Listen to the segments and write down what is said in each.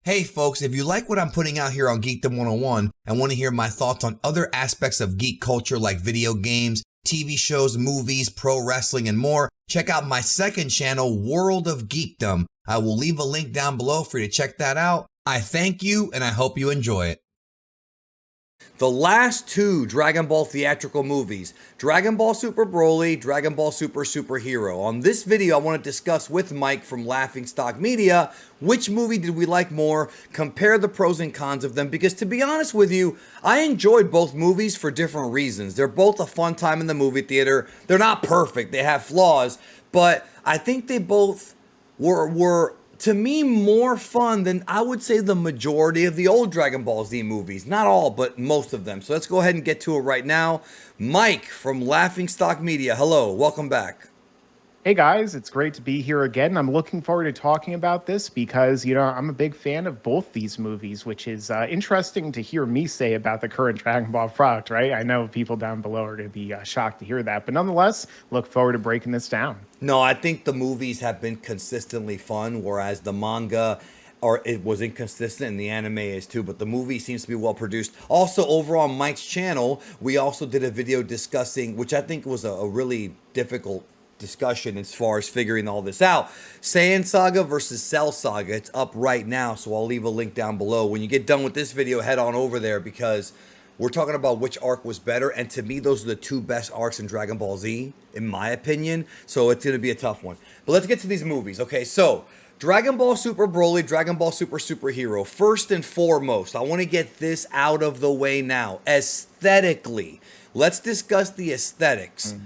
Hey folks, if you like what I'm putting out here on Geekdom 101 and want to hear my thoughts on other aspects of geek culture like video games, TV shows, movies, pro wrestling, and more, check out my second channel, World of Geekdom. I will leave a link down below for you to check that out. I thank you and I hope you enjoy it. The last two Dragon Ball theatrical movies, Dragon Ball Super Broly, Dragon Ball Super Superhero. On this video, I want to discuss with Mike from Laughingstock Media, which movie did we like more, compare the pros and cons of them, because to be honest with you, I enjoyed both movies for different reasons. They're both a fun time in the movie theater. They're not perfect, they have flaws, but I think they both were to me, more fun than I would say the majority of the old Dragon Ball Z movies. Not all, but most of them. So let's go ahead and get to it right now. Mike from Laughingstock Media. Hello, welcome back. Hey guys, it's great to be here again. I'm looking forward to talking about this because, I'm a big fan of both these movies, which is interesting to hear me say about the current Dragon Ball product, right? I know people down below are going to be shocked to hear that, but nonetheless, look forward to breaking this down. No, I think the movies have been consistently fun, whereas the manga it was inconsistent and the anime is too, but the movie seems to be well produced. Also, over on Mike's channel, we also did a video discussing, which I think was a really difficult discussion as far as figuring all this out. Saiyan Saga versus Cell Saga. It's up right now, so I'll leave a link down below. When you get done with this video, head on over there because we're talking about which arc was better, and to me, those are the two best arcs in Dragon Ball Z, in my opinion, so it's going to be a tough one. But let's get to these movies, okay? So, Dragon Ball Super Broly, Dragon Ball Super Superhero. First and foremost, I want to get this out of the way now. Aesthetically, let's discuss the aesthetics.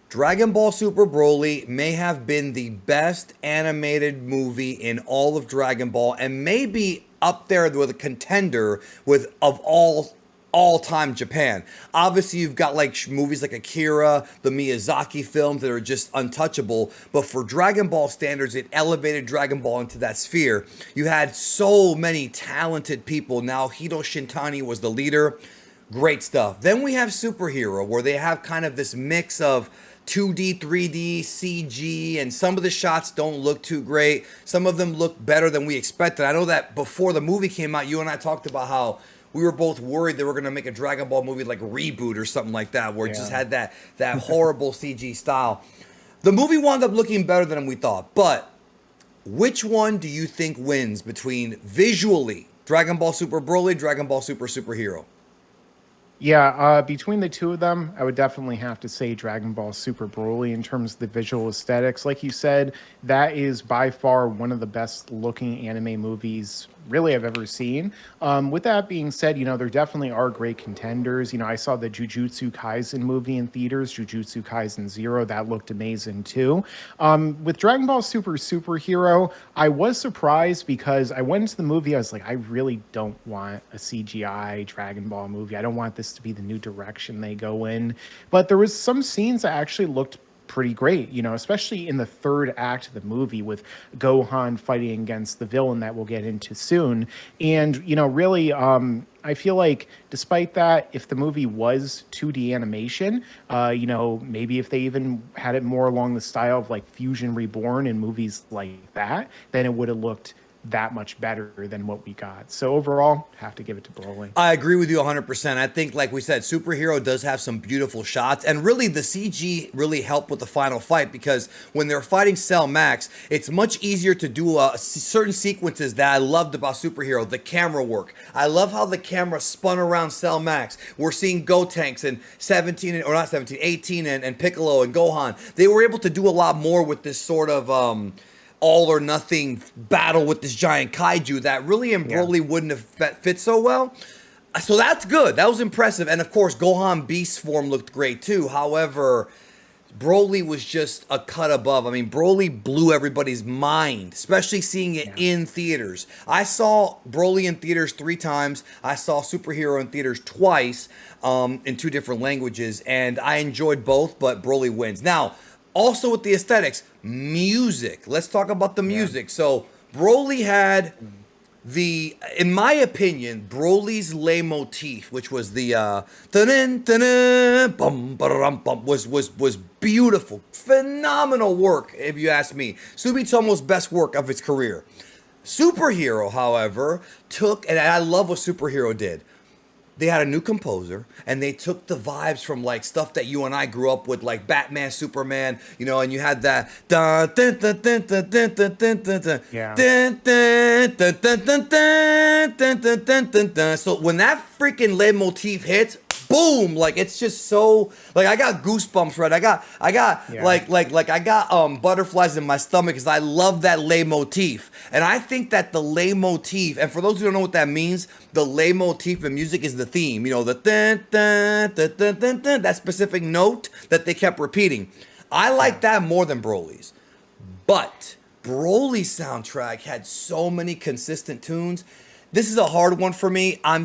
Dragon Ball Super Broly may have been the best animated movie in all of Dragon Ball and maybe up there with a contender of all time Japan. Obviously, you've got like movies like Akira, the Miyazaki films that are just untouchable, but for Dragon Ball standards, it elevated Dragon Ball into that sphere. You had so many talented people. Now, Hiro Shintani was the leader. Great stuff. Then we have Superhero, where they have kind of this mix of 2D, 3D, CG, and some of the shots don't look too great. Some of them look better than we expected. I know that before the movie came out, you and I talked about how we were both worried they were going to make a Dragon Ball movie like Reboot or something like that, where it just had that horrible CG style. The movie wound up looking better than we thought, but which one do you think wins between visually Dragon Ball Super Broly, Dragon Ball Super Superhero? Yeah, between the two of them, I would definitely have to say Dragon Ball Super Broly in terms of the visual aesthetics. Like you said, that is by far one of the best looking anime movies really I've ever seen. With that being said, there definitely are great contenders. I saw the Jujutsu Kaisen movie in theaters, Jujutsu Kaisen Zero. That looked amazing too. With Dragon Ball Super Superhero, I was surprised because I went into the movie, I was like, I really don't want a CGI Dragon Ball movie. I don't want this to be the new direction they go in. But there was some scenes that actually looked pretty great, especially in the third act of the movie with Gohan fighting against the villain that we'll get into soon. And, really, I feel like despite that, if the movie was 2D animation, maybe if they even had it more along the style of like Fusion Reborn and movies like that, then it would have looked that much better than what we got. So overall, have to give it to Broly. I agree with you 100%. I think, like we said, Superhero does have some beautiful shots, and really the CG really helped with the final fight because when they're fighting Cell Max, it's much easier to do certain sequences that I loved about Superhero. The camera work. I love how the camera spun around Cell Max. We're seeing Gotenks and 18 and Piccolo and Gohan. They were able to do a lot more with this sort of all or nothing battle with this giant kaiju that really in Broly wouldn't have fit so well. So that's good. That was impressive. And of course, Gohan Beast form looked great too. However, Broly was just a cut above. I mean, Broly blew everybody's mind, especially seeing it in theaters. I saw Broly in theaters 3 times. I saw Superhero in theaters twice in 2 different languages, and I enjoyed both, but Broly wins. Now, also with the aesthetics, music. Let's talk about the music. So Broly had in my opinion, Broly's leitmotif, which was the was beautiful, phenomenal work if you ask me. Sumitomo's best work of his career. Superhero, however, took, and I love what Superhero did. They had a new composer, and they took the vibes from like stuff that you and I grew up with, like Batman, Superman, you know, and you had that dun dun dun dun dun dun dun dun dun dun Yeah. dun dun dun dun dun dun dun dun dun dun dun. So when that freaking leitmotif hits, boom, like it's just so, like I got goosebumps, right? I got Yeah. like I got butterflies in my stomach because I love that leitmotif. And I think that the leitmotif, and for those who don't know what that means, the leitmotif in music is the theme, you know, the dun dun dun dun dun dun, that specific note that they kept repeating. I Yeah. like that more than Broly's. But Broly's soundtrack had so many consistent tunes. This is a hard one for me. I'm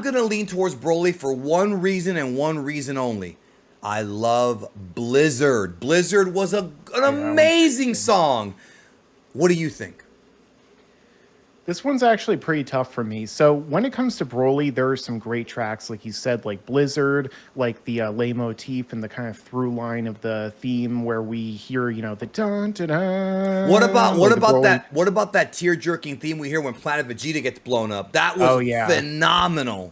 gonna lean towards Broly for one reason and one reason only. I love Blizzard. Blizzard was an Yeah, that one's amazing good. song. What do you think? This one's actually pretty tough for me. So when it comes to Broly, there are some great tracks, like you said, like Blizzard, like the leitmotif and the kind of through line of the theme where we hear, the dun dun What about dun, what like the about Broly. that? What about that tear jerking theme we hear when Planet Vegeta gets blown up? That was Oh yeah, phenomenal.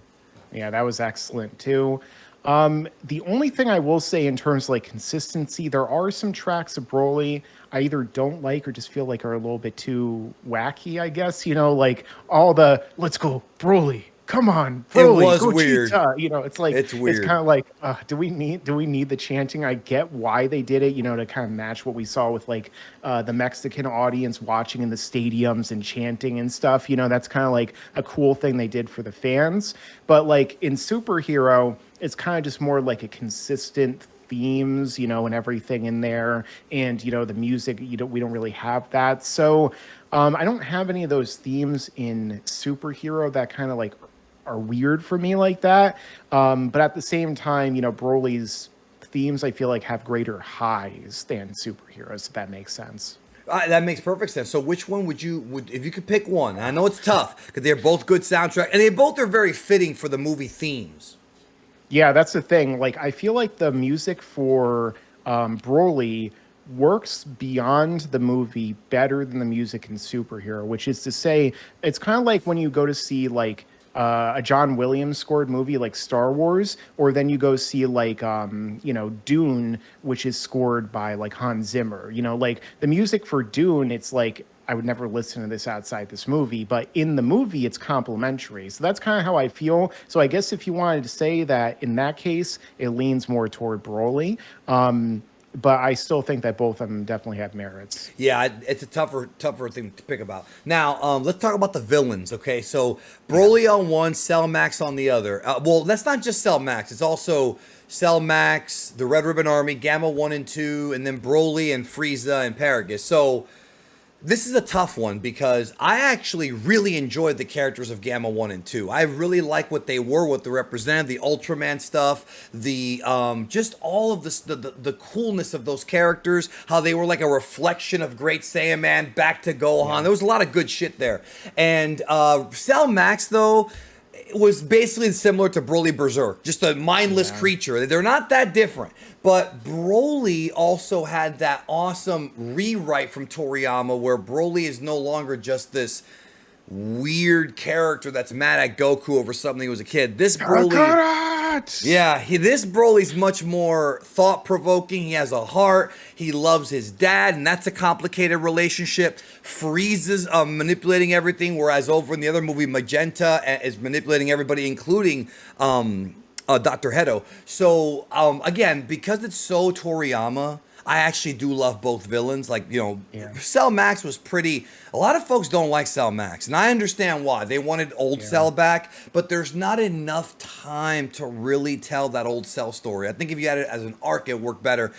yeah, that was excellent too. The only thing I will say in terms of like consistency, there are some tracks of Broly I either don't like or just feel like are a little bit too wacky, I guess. Like all the let's go, Broly. Come on, It Broly, was weird. Gogeta. It's like It's it's weird. kind of like, do we need the chanting? I get why they did it, to kind of match what we saw with like the Mexican audience watching in the stadiums and chanting and stuff. That's kind of like a cool thing they did for the fans. But like in superhero, it's kind of just more like a consistent themes, and everything in there. And, the music, we don't really have that. So I don't have any of those themes in superhero that kind of like are weird for me like that. But at the same time, Broly's themes I feel like have greater highs than superheroes, if that makes sense. That makes perfect sense. So, which one would if you could pick one? I know it's tough because they're both good soundtrack, and they both are very fitting for the movie themes. Yeah, that's the thing. Like, I feel like the music for Broly works beyond the movie better than the music in Superhero, which is to say, it's kind of like when you go to see like a John Williams scored movie like Star Wars, or then you go see like Dune, which is scored by like Hans Zimmer. Like the music for Dune, it's like I would never listen to this outside this movie, but in the movie, it's complimentary. So that's kind of how I feel. So I guess if you wanted to say that in that case, it leans more toward Broly. But I still think that both of them definitely have merits. Yeah, it's a tougher thing to pick about. Now, let's talk about the villains. Okay, so Yeah. Broly on one, Cell Max on the other. Well, that's not just Cell Max; it's also Cell Max, the Red Ribbon Army, Gamma 1 and 2, and then Broly and Frieza and Paragus. So this is a tough one because I actually really enjoyed the characters of Gamma 1 and 2. I really like what they were, what they represented, the Ultraman stuff, the just all of this, the coolness of those characters, how they were like a reflection of Great Saiyaman back to Gohan. Yeah. There was a lot of good shit there. And Cell Max, though, was basically similar to Broly Berserk, just a mindless Yeah. creature. They're not that different. But Broly also had that awesome rewrite from Toriyama where Broly is no longer just this weird character that's mad at Goku over something he was a kid. This Broly, Kakarot! yeah, this Broly's much more thought provoking. He has a heart. He loves his dad, and that's a complicated relationship. Frieza's manipulating everything, whereas over in the other movie, Magenta is manipulating everybody, including Dr. Hedo. So again, because it's so Toriyama, I actually do love both villains. Like, Yeah. Cell Max was pretty. A lot of folks don't like Cell Max, and I understand why. They wanted old Yeah. Cell back, but there's not enough time to really tell that old Cell story. I think if you had it as an arc, it worked better.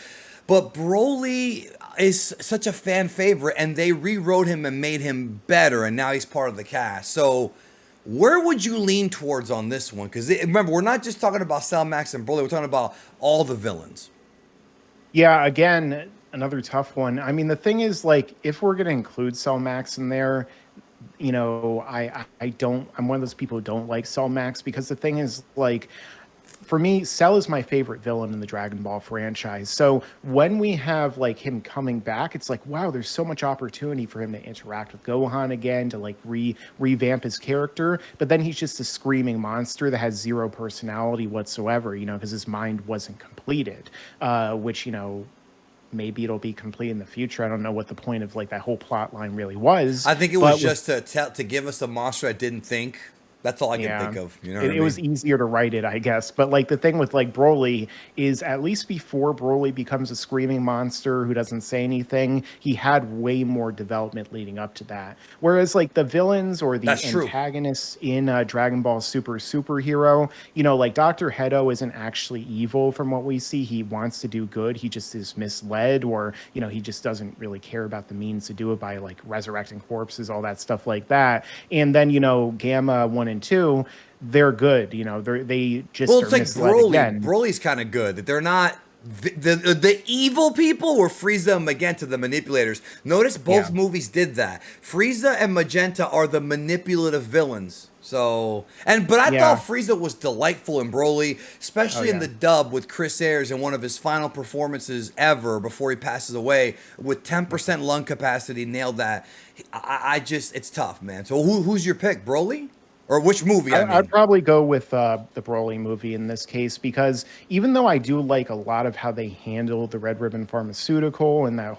But Broly is such a fan favorite, and they rewrote him and made him better, and now he's part of the cast. So, where would you lean towards on this one? Because remember, we're not just talking about Cell Max and Broly, we're talking about all the villains. Yeah, again, another tough one. I mean, the thing is, like, if we're gonna include Cell Max in there, I don't. I'm one of those people who don't like Cell Max because the thing is, like, for me, Cell is my favorite villain in the Dragon Ball franchise. So when we have like him coming back, it's like, wow, there's so much opportunity for him to interact with Gohan again, to like revamp his character. But then he's just a screaming monster that has zero personality whatsoever, you know, because his mind wasn't completed. Which, you know, maybe it'll be complete in the future. I don't know what the point of like that whole plot line really was. I think it was But just to give us a monster I didn't think. That's all I can yeah, think of. You know what I it was mean? easier to write it, I guess. But like the thing with like Broly is at least before Broly becomes a screaming monster who doesn't say anything, he had way more development leading up to that. Whereas like the villains or the That's true. antagonists in Dragon Ball Superhero, you know, like Dr. Hedo isn't actually evil from what we see. He wants to do good. He just is misled, or you know, he just doesn't really care about the means to do it by like resurrecting corpses, all that stuff like that. And then you know, Gamma 1 and 2, they're good. You know, they Well, just are it's like misled Broly. again. Broly's kind of good. That they're not the evil people were Frieza and Magenta, the manipulators. Notice both Yeah. movies did that. Frieza and Magenta are the manipulative villains. So, but I thought Yeah. Frieza was delightful in Broly, Oh especially in yeah. the dub with Chris Ayres in one of his final performances ever before he passes away with 10% lung capacity. Nailed that. I just, it's tough, man. So who's your pick, Broly, or which movie? I I'd mean. probably go with the Broly movie in this case because even though I do like a lot of how they handle the Red Ribbon Pharmaceutical and that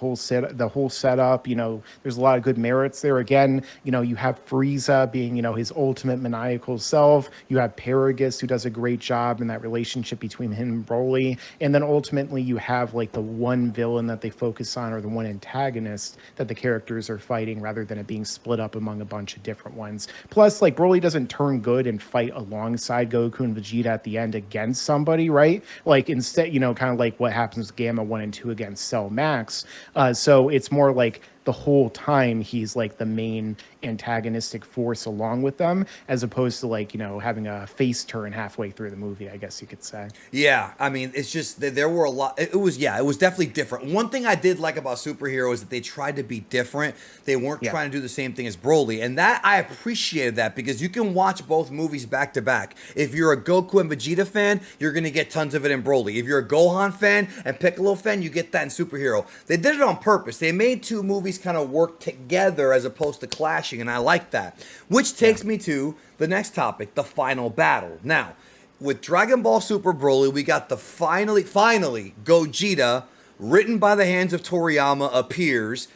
the whole setup, you know, there's a lot of good merits there. Again, you know, you have Frieza being, you know, his ultimate maniacal self. You have Paragus who does a great job in that relationship between him and Broly, and then ultimately you have like the one villain that they focus on or the one antagonist that the characters are fighting rather than it being split up among a bunch of different ones. Plus, like Broly doesn't turn good and fight alongside Goku and Vegeta at the end against somebody, right? Like instead, you know, kind of like what happens with Gamma 1 and 2 against Cell Max. So it's more like the whole time he's like the main antagonistic force along with them, as opposed to like, you know, having a face turn halfway through the movie, I guess you could say. Yeah, I mean, it's just that there were a lot. It was, yeah, it was definitely different. One thing I did like about Superhero is that they tried to be different. They weren't Yeah. trying to do the same thing as Broly, and that I appreciated that because you can watch both movies back to back. If you're a Goku and Vegeta fan, you're gonna get tons of it in Broly. If you're a Gohan fan and Piccolo fan, you get that in Superhero. They did it on purpose. They made two movies kind of work together as opposed to clashing, and I like that. Which takes me to the next topic, the final battle. Now, with Dragon Ball Super Broly, we got the finally Gogeta, written by the hands of Toriyama, appears,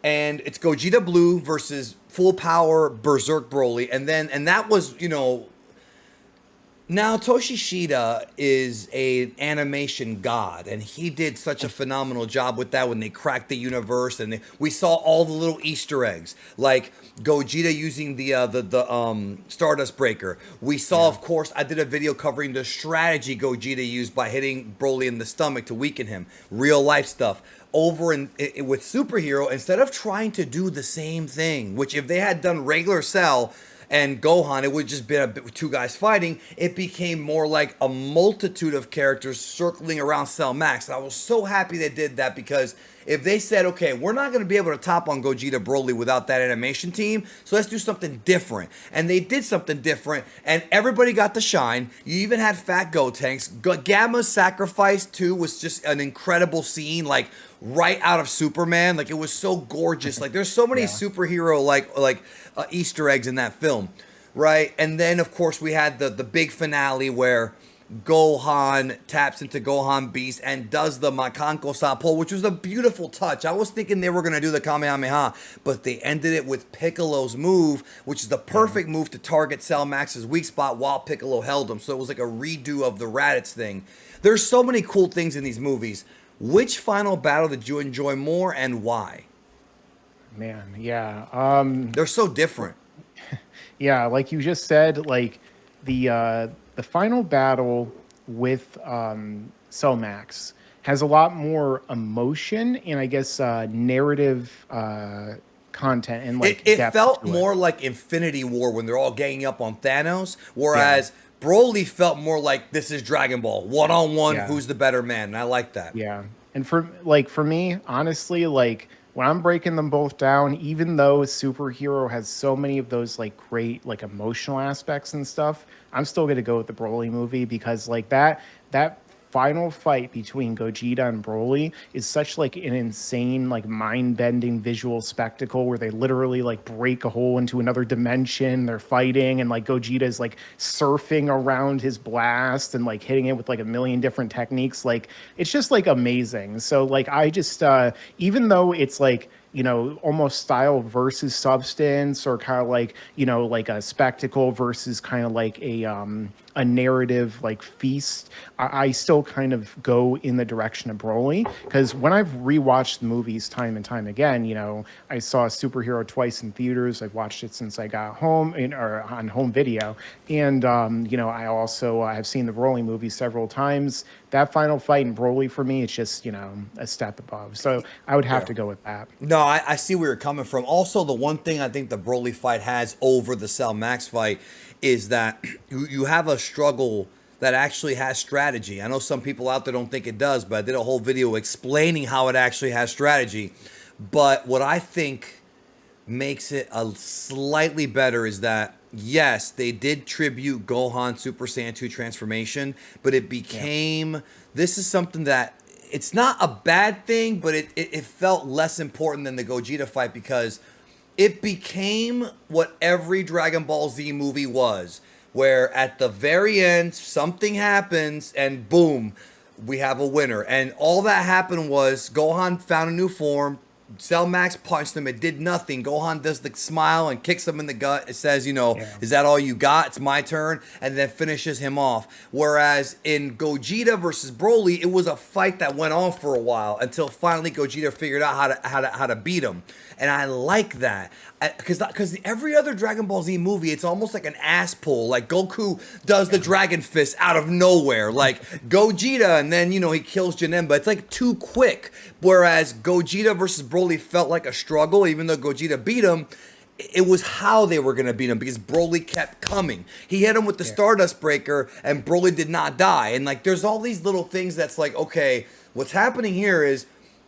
and it's Gogeta Blue versus Full Power Berserk Broly, and that was, you know, now Toshishida is an animation god, and he did such a phenomenal job with that when they cracked the universe, and we saw all the little Easter eggs, like Gogeta using the Stardust Breaker. We saw, of course, I did a video covering the strategy Gogeta used by hitting Broly in the stomach to weaken him. Real life stuff. Over with Superhero, instead of trying to do the same thing, which if they had done regular Cell and Gohan, it would just been two guys fighting. It became more like a multitude of characters circling around Cell Max. And I was so happy they did that because if they said, okay, we're not going to be able to top on Gogeta Broly without that animation team, so let's do something different. And they did something different, and everybody got to shine. You even had Fat Gotenks. Gamma's sacrifice, too, was just an incredible scene, like right out of Superman. Like, it was so gorgeous. Like, there's so many Yeah. superhero, Easter eggs in that film, right? And then, of course, we had the big finale where Gohan taps into Gohan Beast and does the Makanko Sapo, which was a beautiful touch. I was thinking they were going to do the Kamehameha, but they ended it with Piccolo's move, which is the perfect move to target Cell Max's weak spot while Piccolo held him. So it was like a redo of the Raditz thing. There's so many cool things in these movies. Which final battle did you enjoy more and why? Man, yeah. They're so different. Yeah, like you just said, like the final battle with Cell Max has a lot more emotion and I guess narrative content and like It depth felt to it. more like Infinity War when they're all ganging up on Thanos, whereas Broly felt more like this is Dragon Ball, one on one, Yeah. who's the better man, and I like that. Yeah. And for me, honestly, like when I'm breaking them both down, even though Superhero has so many of those like great like emotional aspects and stuff, I'm still gonna go with the Broly movie because like that final fight between Gogeta and Broly is such like an insane, like mind-bending visual spectacle where they literally like break a hole into another dimension. They're fighting, and like Gogeta is like surfing around his blast and like hitting it with like a million different techniques. Like it's just like amazing. So like I just even though it's like, you know, almost style versus substance, or kind of like, you know, like a spectacle versus kind of like a narrative like feast, I still kind of go in the direction of Broly, because when I've rewatched the movies time and time again, you know, I saw Superhero twice in theaters. I've watched it since I got home or on home video, and you know, I also have seen the Broly movie several times. That final fight in Broly for me, it's just, you know, a step above. So I would have Yeah. to go with that. No, I see where you're coming from. Also, the one thing I think the Broly fight has over the Cell Max fight is that you have a struggle that actually has strategy. I know some people out there don't think it does, but I did a whole video explaining how it actually has strategy. But what I think makes it a slightly better is that yes, they did tribute Gohan Super Saiyan 2 transformation, but it became this is something that it's not a bad thing, but it felt less important than the Gogeta fight because it became what every Dragon Ball Z movie was, where at the very end something happens and boom, we have a winner. And all that happened was Gohan found a new form. Cell Max punched him. It did nothing. Gohan does the smile and kicks him in the gut. It says, you know, is that all you got? It's my turn. And then finishes him off. Whereas in Gogeta versus Broly, it was a fight that went on for a while until finally Gogeta figured out how to beat him. And I like that. Because every other Dragon Ball Z movie, it's almost like an ass pull. Like Goku does the Dragon Fist out of nowhere. Like Gogeta, and then, you know, he kills Janemba. It's like too quick. Whereas Gogeta versus Broly felt like a struggle, even though Gogeta beat him. It was how they were going to beat him because Broly kept coming. He hit him with the Stardust Breaker, and Broly did not die. And like, there's all these little things that's like, okay, what's happening here is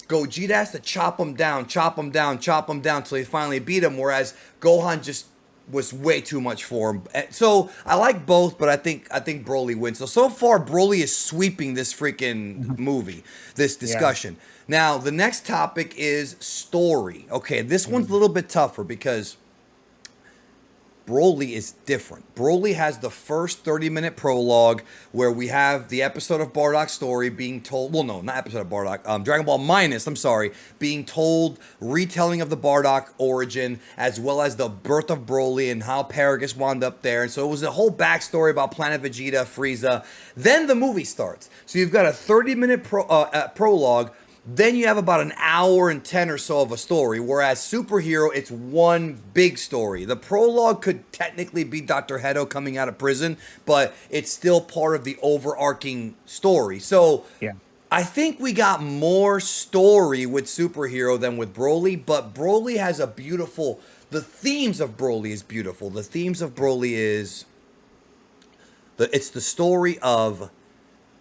Gogeta has to chop him down till he finally beat him, whereas Gohan just was way too much for him. So I like both, but I think Broly wins. So far Broly is sweeping this freaking movie, this discussion. Now the next topic is story. Okay, this one's a little bit tougher because Broly is different. Broly has the first 30-minute prologue where we have the episode of Bardock's story being told. Well, no, not episode of Bardock. Dragon Ball Minus, I'm sorry. Being told, retelling of the Bardock origin, as well as the birth of Broly and how Paragus wound up there. And so it was a whole backstory about Planet Vegeta, Frieza. Then the movie starts. So you've got a 30-minute prologue. Then you have about an hour and 10 or so of a story, whereas Superhero, it's one big story. The prologue could technically be Dr. Hedo coming out of prison, but it's still part of the overarching story. So I think we got more story with Superhero than with Broly, but Broly has a beautiful... The themes of Broly is beautiful. The themes of Broly is... It's the story of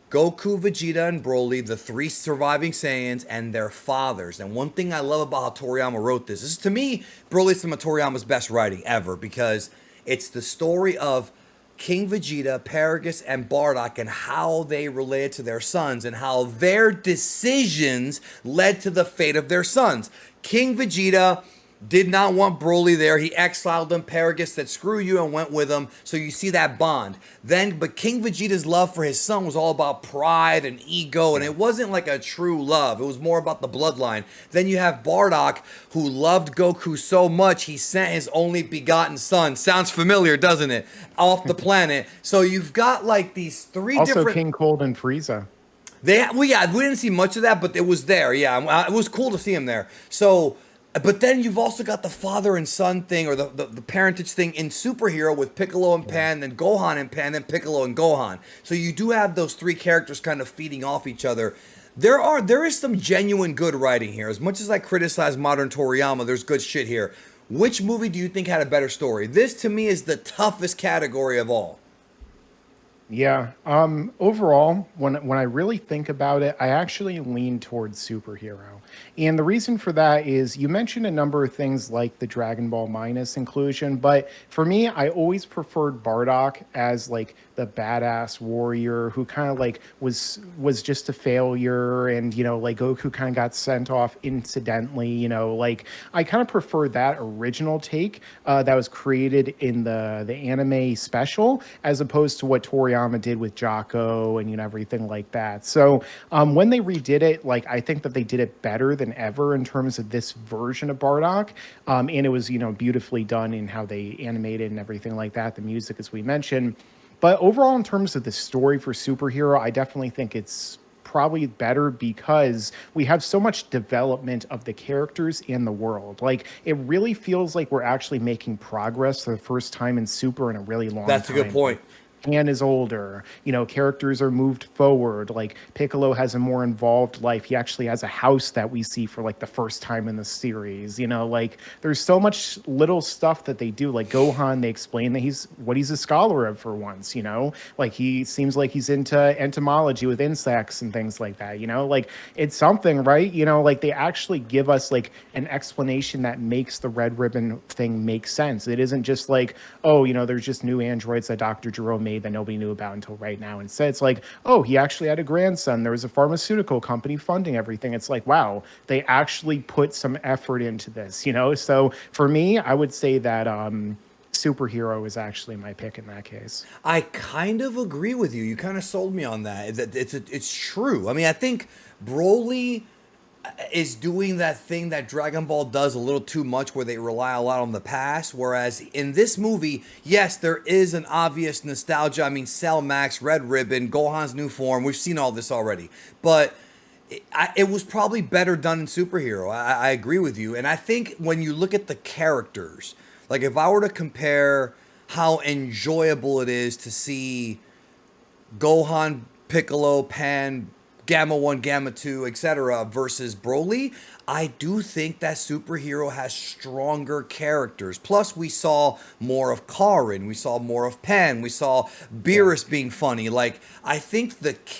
Goku, Vegeta, and Broly, the three surviving Saiyans, and their fathers. And one thing I love about how Toriyama wrote this is, to me, Broly's some of Toriyama's best writing ever, because it's the story of King Vegeta, Paragus, and Bardock, and how they related to their sons, and how their decisions led to the fate of their sons. King Vegeta did not want Broly there. He exiled him. Paragus said, screw you, and went with him. So you see that bond. But King Vegeta's love for his son was all about pride and ego, and it wasn't like a true love. It was more about the bloodline. Then you have Bardock, who loved Goku so much, he sent his only begotten son. Sounds familiar, doesn't it? Off the planet. So you've got like these three different... Also King Cold and Frieza. We didn't see much of that, but it was there. Yeah, it was cool to see him there. So... But then you've also got the father and son thing, or the parentage thing in Superhero with Piccolo and Pan, then Gohan and Pan, then Piccolo and Gohan. So you do have those three characters kind of feeding off each other. There is some genuine good writing here. As much as I criticize modern Toriyama, there's good shit here. Which movie do you think had a better story? This, to me, is the toughest category of all. Yeah. Overall, when I really think about it, I actually lean towards superhero. And the reason for that is you mentioned a number of things like the Dragon Ball Minus inclusion, but for me, I always preferred Bardock as like the badass warrior who kind of like was just a failure, and like Goku kind of got sent off incidentally, like I kind of prefer that original take that was created in the anime special, as opposed to what Toriyama did with Jocko and everything like that. So when they redid it, like I think that they did it better than ever in terms of this version of Bardock, and it was beautifully done in how they animated and everything like that. The music, as we mentioned, but overall, in terms of the story for superhero, I definitely think it's probably better because we have so much development of the characters and the world. Like it really feels like we're actually making progress for the first time in Super in a really long That's a good time. Like point. Pan is older, characters are moved forward. Like Piccolo has a more involved life. He actually has a house that we see for like the first time in the series. Like there's so much little stuff that they do. Like Gohan, they explain that he's a scholar of for once, like he seems like he's into entomology with insects and things like that, like it's something, right? Like they actually give us like an explanation that makes the red ribbon thing make sense. It isn't just like, oh, there's just new androids that Dr. Jerome made that nobody knew about until right now. Instead, it's like, oh, he actually had a grandson. There was a pharmaceutical company funding everything. It's like, wow, they actually put some effort into this. So for me, I would say that superhero is actually my pick in that case. I kind of agree with you. You kind of sold me on that. It's true. I mean, I think Broly is doing that thing that Dragon Ball does a little too much, where they rely a lot on the past. Whereas in this movie, yes, there is an obvious nostalgia. I mean, Cell Max, Red Ribbon, Gohan's new form. We've seen all this already, but it was probably better done in superhero. I agree with you, and I think when you look at the characters, like if I were to compare how enjoyable it is to see Gohan, Piccolo, Pan, Gamma 1, Gamma 2, etc. versus Broly, I do think that superhero has stronger characters. Plus, we saw more of Karin, we saw more of Pan, we saw Yeah. Beerus being funny. Like, I think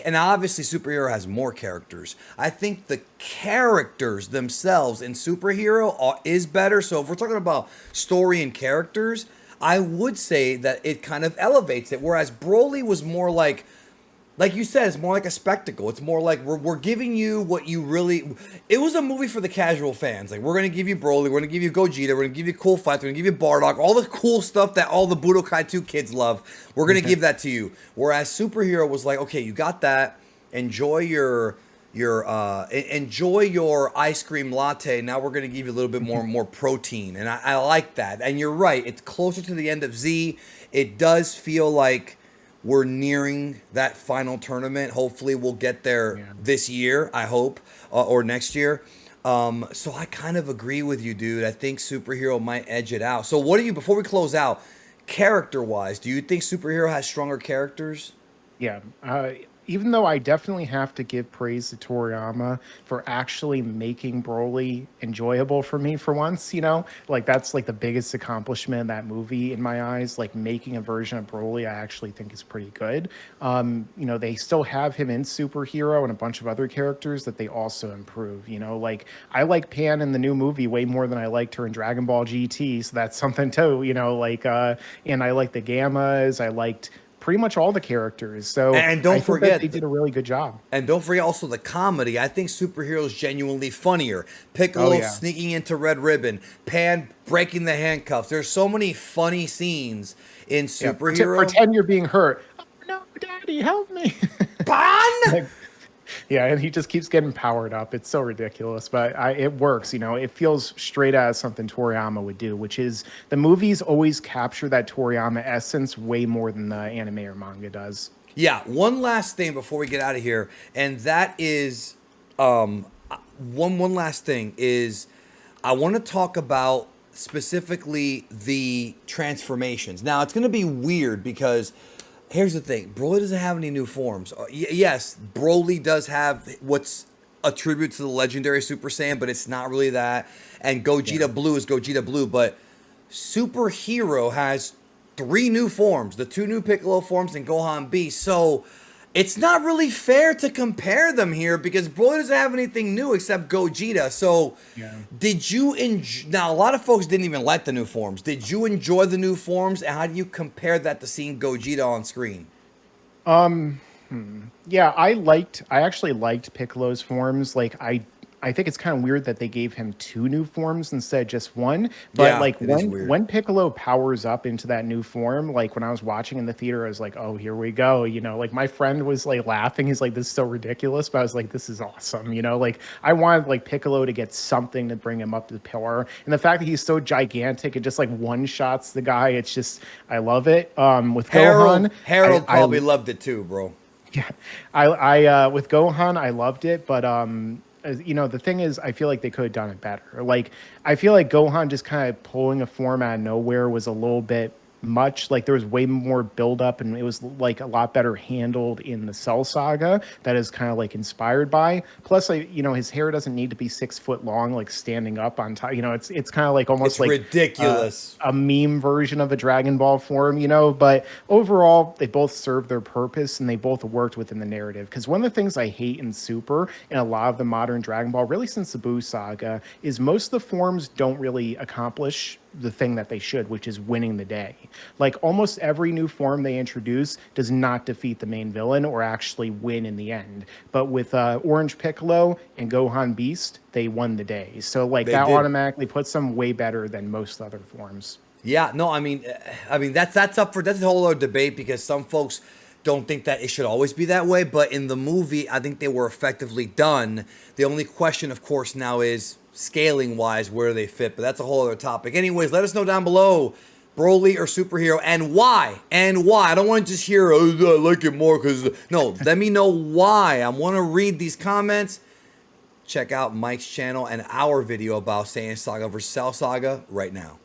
and obviously superhero has more characters. I think the characters themselves in superhero is better. So if we're talking about story and characters, I would say that it kind of elevates it. Whereas Broly was more like you said, it's more like a spectacle. It's more like we're giving you what you really. It was a movie for the casual fans. Like, we're gonna give you Broly, we're gonna give you Gogeta, we're gonna give you cool fights, we're gonna give you Bardock, all the cool stuff that all the Budokai 2 kids love. We're gonna give that to you. Whereas superhero was like, okay, you got that. Enjoy enjoy your ice cream latte. Now we're gonna give you a little bit more protein, and I like that. And you're right. It's closer to the end of Z. It does feel like we're nearing that final tournament. Hopefully, we'll get there Yeah. this year, I hope, or next year. So I kind of agree with you, dude. I think superhero might edge it out. So, what do you, before we close out, character wise, do you think superhero has stronger characters? Yeah. Even though I definitely have to give praise to Toriyama for actually making Broly enjoyable for me for once, like that's like the biggest accomplishment of that movie in my eyes. Like making a version of Broly, I actually think is pretty good. They still have him in Superhero and a bunch of other characters that they also improve. Like I like Pan in the new movie way more than I liked her in Dragon Ball GT, so that's something too. And I like the Gammas. I liked pretty much all the characters. So And I don't think that they forget, did a really good job. and don't forget also the comedy. I think superheroes genuinely funnier. Oh Piccolo yeah. sneaking into Red Ribbon, Pan breaking the handcuffs. There's so many funny scenes in Yeah. superhero. Pretend you're being hurt. Oh no, daddy, help me. Ban! Like, yeah, and he just keeps getting powered up. It's so ridiculous, but it works. It feels straight out of something Toriyama would do, which is the movies always capture that Toriyama essence way more than the anime or manga does. Yeah, one last thing before we get out of here, and that is one last thing is I want to talk about specifically the transformations. Now it's going to be weird because here's the thing: Broly doesn't have any new forms. Yes, Broly does have what's a tribute to the legendary Super Saiyan, but it's not really that. And Yeah. Gogeta Blue is Gogeta Blue, but Superhero has 3 new forms, the 2 new Piccolo forms and Gohan Beast. So it's not really fair to compare them here because Broly doesn't have anything new except Gogeta. So Yeah. did you enjoy? Now a lot of folks didn't even like the new forms. Did you enjoy the new forms, and how do you compare that to seeing Gogeta on screen? Yeah, I actually liked Piccolo's forms. Like I think it's kind of weird that they gave him 2 new forms instead of just 1. But Yeah, like it is when weird. when Piccolo powers up into that new form, like when I was watching in the theater, I was like, "Oh, here we go." You know, like my friend was like laughing. He's like, "This is so ridiculous," but I was like, "This is awesome." You know, like I wanted like Piccolo to get something to bring him up to the pillar, and the fact that he's so gigantic and just like one shots the guy, it's just I love it. With Harold Gohan, Harold I probably loved it too, bro. yeah, with Gohan, I loved it, but you know, the thing is, I feel like they could have done it better. Like, I feel like Gohan just kind of pulling a form out of nowhere was a little bit much. Like, there was way more buildup, and it was like a lot better handled in the Cell Saga. That is kind of like inspired by. Plus, like, you know, his hair doesn't need to be 6 foot long, like standing up on top. You know, it's kind of like almost It's like. ridiculous. A meme version of a Dragon Ball form, you know, but overall, they both serve their purpose and they both worked within the narrative. Because one of the things I hate in Super and a lot of the modern Dragon Ball, really since the Buu saga, is most of the forms don't really accomplish the thing that they should, which is winning the day. Like almost every new form they introduce does not defeat the main villain or actually win in the end. But with Orange Piccolo and Gohan Beast, they won the day. So like They that did. automatically puts them way better than most other forms. Yeah, no, I mean that's up for that's a whole other debate because some folks don't think that it should always be that way, but in the movie, I think they were effectively done. The only question, of course, now is scaling wise where they fit, but that's a whole other topic. Anyways, let us know down below, Broly or superhero, and why, and why. I don't want to just hear, oh, I like it more because no. Let me know why. I want to read these comments. Check out Mike's channel and our video about Saiyan Saga versus Cell Saga right now.